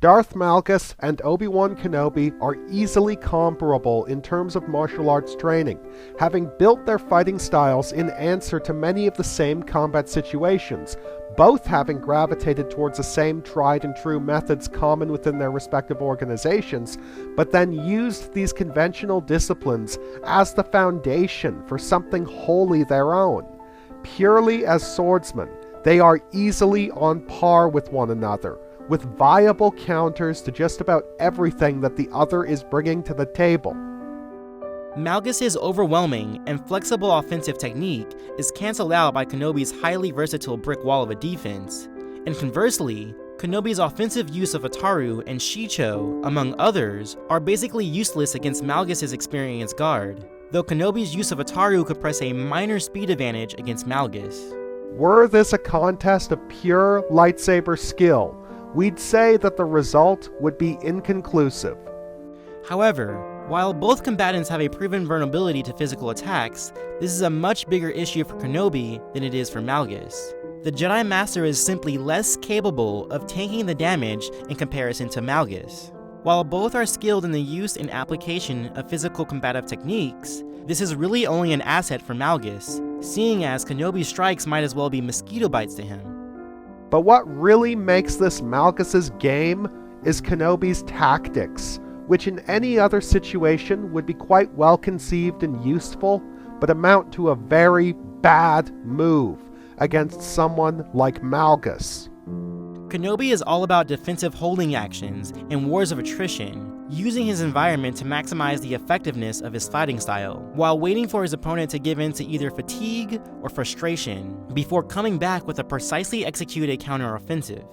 Darth Malgus and Obi-Wan Kenobi are easily comparable in terms of martial arts training, having built their fighting styles in answer to many of the same combat situations, both having gravitated towards the same tried and true methods common within their respective organizations, but then used these conventional disciplines as the foundation for something wholly their own. Purely as swordsmen, they are easily on par with one another, with viable counters to just about everything that the other is bringing to the table. Malgus's overwhelming and flexible offensive technique is cancelled out by Kenobi's highly versatile brick wall of a defense, and conversely, Kenobi's offensive use of Ataru and Shicho, among others, are basically useless against Malgus's experienced guard, though Kenobi's use of Ataru could press a minor speed advantage against Malgus. Were this a contest of pure lightsaber skill, we'd say that the result would be inconclusive. However, while both combatants have a proven vulnerability to physical attacks, this is a much bigger issue for Kenobi than it is for Malgus. The Jedi Master is simply less capable of tanking the damage in comparison to Malgus. While both are skilled in the use and application of physical combative techniques, this is really only an asset for Malgus, seeing as Kenobi's strikes might as well be mosquito bites to him. But what really makes this Malgus's game is Kenobi's tactics, which in any other situation would be quite well conceived and useful, but amount to a very bad move against someone like Malgus. Kenobi is all about defensive holding actions and wars of attrition, using his environment to maximize the effectiveness of his fighting style, while waiting for his opponent to give in to either fatigue or frustration, before coming back with a precisely executed counteroffensive.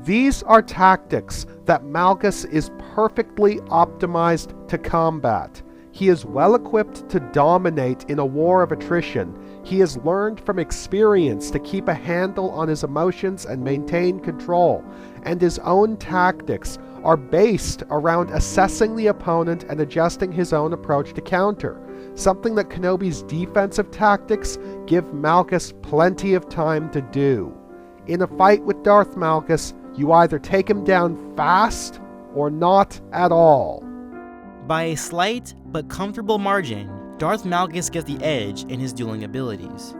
These are tactics that Malgus is perfectly optimized to combat. He is well equipped to dominate in a war of attrition. He has learned from experience to keep a handle on his emotions and maintain control, and his own tactics are based around assessing the opponent and adjusting his own approach to counter, something that Kenobi's defensive tactics give Malgus plenty of time to do. In a fight with Darth Malgus, you either take him down fast or not at all. By a slight but comfortable margin, Darth Malgus gets the edge in his dueling abilities.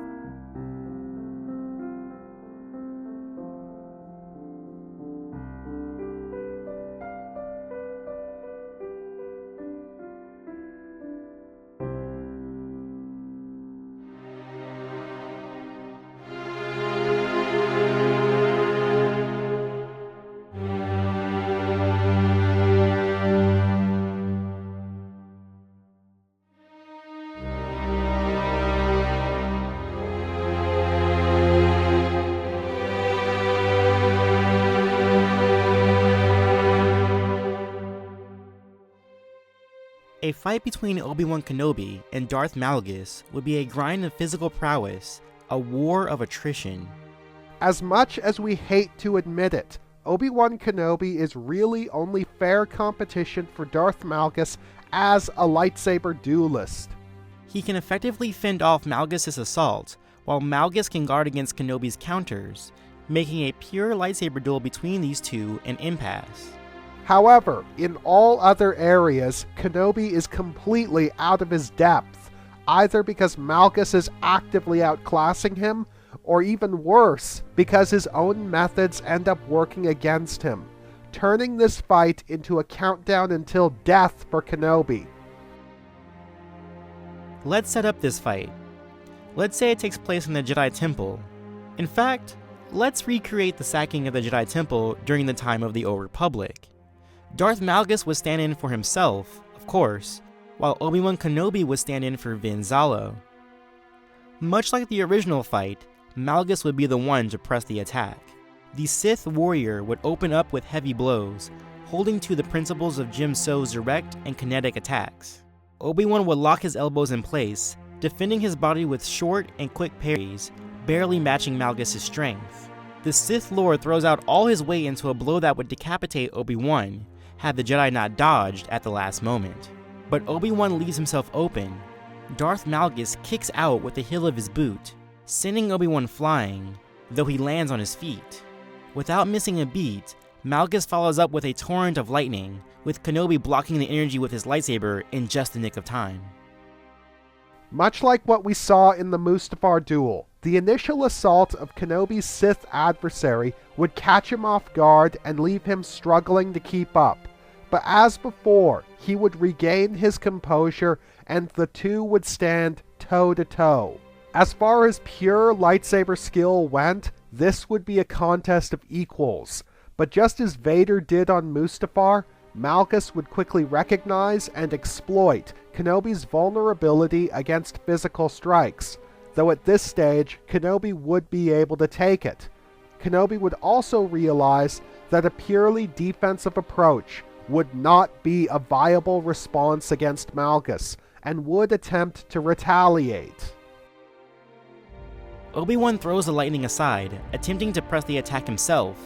A fight between Obi-Wan Kenobi and Darth Malgus would be a grind of physical prowess, a war of attrition. As much as we hate to admit it, Obi-Wan Kenobi is really only fair competition for Darth Malgus as a lightsaber duelist. He can effectively fend off Malgus' assault, while Malgus can guard against Kenobi's counters, making a pure lightsaber duel between these two an impasse. However, in all other areas, Kenobi is completely out of his depth, either because Malgus is actively outclassing him, or even worse, because his own methods end up working against him, turning this fight into a countdown until death for Kenobi. Let's set up this fight. Let's say it takes place in the Jedi Temple. In fact, let's recreate the sacking of the Jedi Temple during the time of the Old Republic. Darth Malgus would stand in for himself, of course, while Obi-Wan Kenobi would stand in for Vin Zalo. Much like the original fight, Malgus would be the one to press the attack. The Sith warrior would open up with heavy blows, holding to the principles of Jim So's direct and kinetic attacks. Obi-Wan would lock his elbows in place, defending his body with short and quick parries, barely matching Malgus' strength. The Sith Lord throws out all his weight into a blow that would decapitate Obi-Wan, had the Jedi not dodged at the last moment. But Obi-Wan leaves himself open. Darth Malgus kicks out with the heel of his boot, sending Obi-Wan flying, though he lands on his feet. Without missing a beat, Malgus follows up with a torrent of lightning, with Kenobi blocking the energy with his lightsaber in just the nick of time. Much like what we saw in the Mustafar duel, the initial assault of Kenobi's Sith adversary would catch him off guard and leave him struggling to keep up. But as before, he would regain his composure and the two would stand toe-to-toe. As far as pure lightsaber skill went, this would be a contest of equals. But just as Vader did on Mustafar, Malgus would quickly recognize and exploit Kenobi's vulnerability against physical strikes, though at this stage, Kenobi would be able to take it. Kenobi would also realize that a purely defensive approach would not be a viable response against Malgus, and would attempt to retaliate. Obi-Wan throws the lightning aside, attempting to press the attack himself.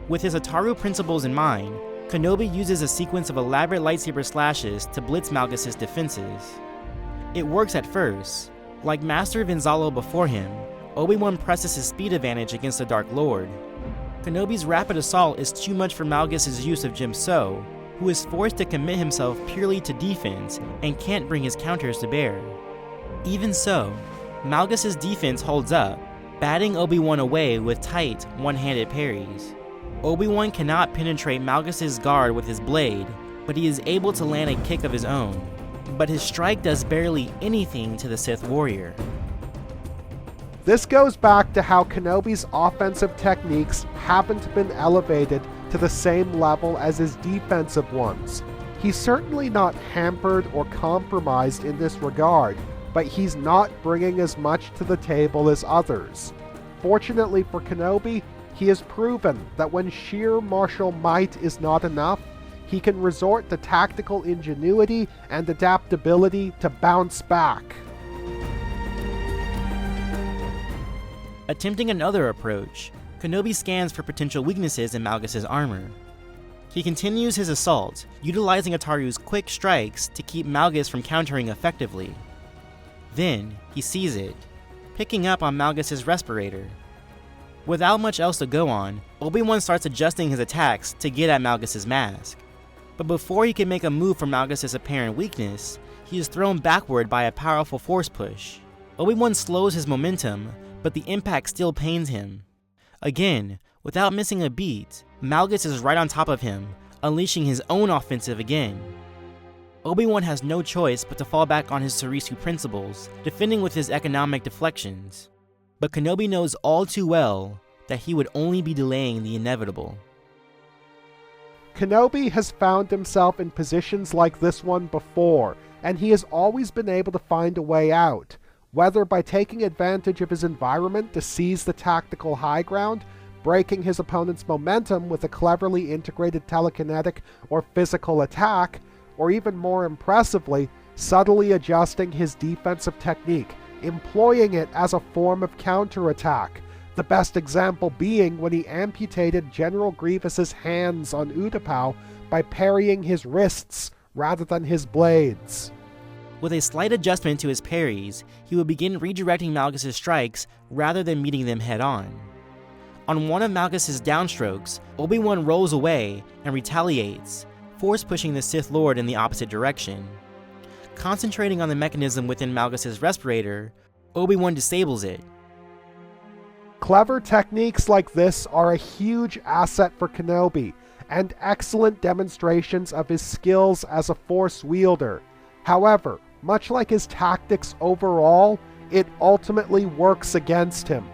With his Ataru principles in mind, Kenobi uses a sequence of elaborate lightsaber slashes to blitz Malgus' defenses. It works at first. Like Master Vinzalo before him, Obi-Wan presses his speed advantage against the Dark Lord. Kenobi's rapid assault is too much for Malgus' use of Jim-So, who is forced to commit himself purely to defense and can't bring his counters to bear. Even so, Malgus' defense holds up, batting Obi-Wan away with tight, one-handed parries. Obi-Wan cannot penetrate Malgus' guard with his blade, but he is able to land a kick of his own. But his strike does barely anything to the Sith warrior. This goes back to how Kenobi's offensive techniques haven't been elevated to the same level as his defensive ones. He's certainly not hampered or compromised in this regard, but he's not bringing as much to the table as others. Fortunately for Kenobi, he has proven that when sheer martial might is not enough, he can resort to tactical ingenuity and adaptability to bounce back. Attempting another approach, Kenobi scans for potential weaknesses in Malgus' armor. He continues his assault, utilizing Ataru's quick strikes to keep Malgus from countering effectively. Then, he sees it, picking up on Malgus' respirator. Without much else to go on, Obi-Wan starts adjusting his attacks to get at Malgus' mask. But before he can make a move from Malgus' apparent weakness, he is thrown backward by a powerful force push. Obi-Wan slows his momentum, but the impact still pains him. Again, without missing a beat, Malgus is right on top of him, unleashing his own offensive again. Obi-Wan has no choice but to fall back on his Sarisu principles, defending with his economic deflections. But Kenobi knows all too well that he would only be delaying the inevitable. Kenobi has found himself in positions like this one before, and he has always been able to find a way out, whether by taking advantage of his environment to seize the tactical high ground, breaking his opponent's momentum with a cleverly integrated telekinetic or physical attack, or even more impressively, subtly adjusting his defensive technique, employing it as a form of counterattack, the best example being when he amputated General Grievous's hands on Utapau by parrying his wrists rather than his blades. With a slight adjustment to his parries, he would begin redirecting Malgus' strikes rather than meeting them head-on. On one of Malgus' downstrokes, Obi-Wan rolls away and retaliates, force-pushing the Sith Lord in the opposite direction. Concentrating on the mechanism within Malgus' respirator, Obi-Wan disables it. Clever techniques like this are a huge asset for Kenobi, and excellent demonstrations of his skills as a Force wielder. However, much like his tactics overall, it ultimately works against him.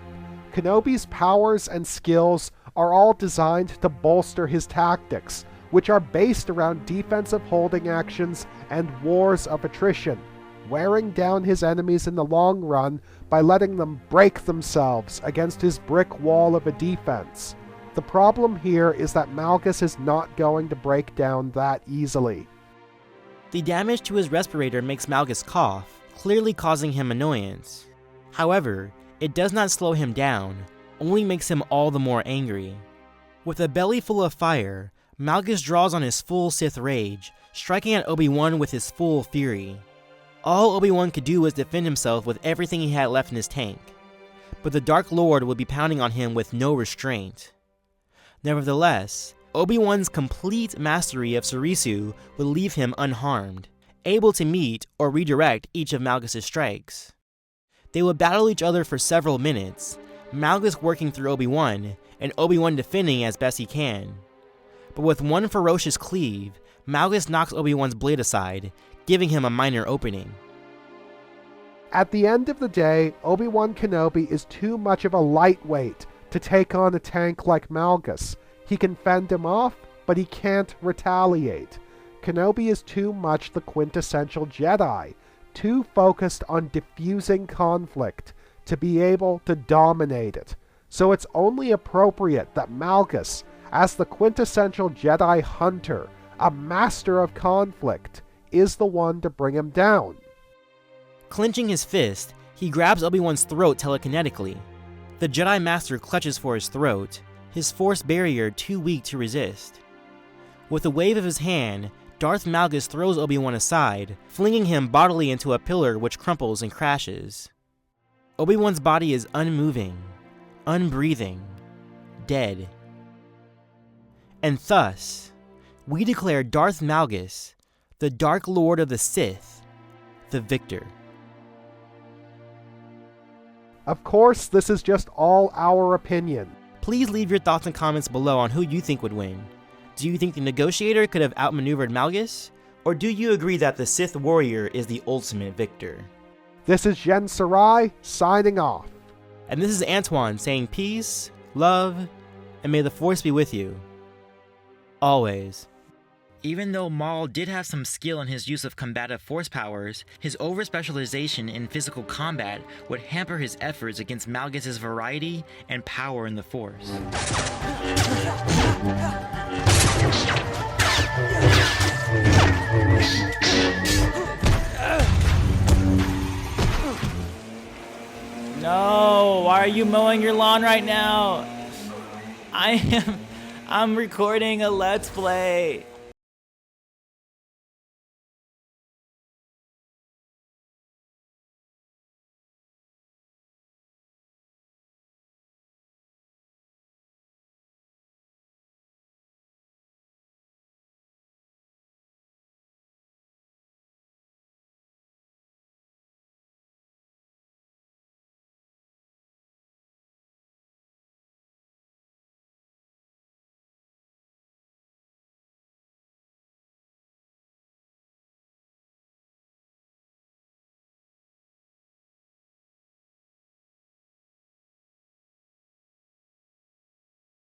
Kenobi's powers and skills are all designed to bolster his tactics, which are based around defensive holding actions and wars of attrition, wearing down his enemies in the long run by letting them break themselves against his brick wall of a defense. The problem here is that Malgus is not going to break down that easily. The damage to his respirator makes Malgus cough, clearly causing him annoyance. However, it does not slow him down, only makes him all the more angry. With a belly full of fire, Malgus draws on his full Sith rage, striking at Obi-Wan with his full fury. All Obi-Wan could do was defend himself with everything he had left in his tank, but the Dark Lord would be pounding on him with no restraint. Nevertheless, Obi-Wan's complete mastery of Surisu would leave him unharmed, able to meet or redirect each of Malgus' strikes. They would battle each other for several minutes, Malgus working through Obi-Wan, and Obi-Wan defending as best he can. But with one ferocious cleave, Malgus knocks Obi-Wan's blade aside, giving him a minor opening. At the end of the day, Obi-Wan Kenobi is too much of a lightweight to take on a tank like Malgus. He can fend him off, but he can't retaliate. Kenobi is too much the quintessential Jedi, too focused on diffusing conflict to be able to dominate it. So it's only appropriate that Malgus, as the quintessential Jedi hunter, a master of conflict, is the one to bring him down. Clenching his fist, he grabs Obi-Wan's throat telekinetically. The Jedi Master clutches for his throat, his force barrier too weak to resist. With a wave of his hand, Darth Malgus throws Obi-Wan aside, flinging him bodily into a pillar which crumples and crashes. Obi-Wan's body is unmoving, unbreathing, dead. And thus, we declare Darth Malgus, the Dark Lord of the Sith, the victor. Of course, this is just all our opinion. Please leave your thoughts and comments below on who you think would win. Do you think the negotiator could have outmaneuvered Malgus? Or do you agree that the Sith warrior is the ultimate victor? This is Jensaarai signing off. And this is Antoine saying peace, love, and may the Force be with you. Always. Even though Maul did have some skill in his use of combative force powers, his over-specialization in physical combat would hamper his efforts against Malgus' variety and power in the Force. No, why are you mowing your lawn right now? I'm recording a Let's Play.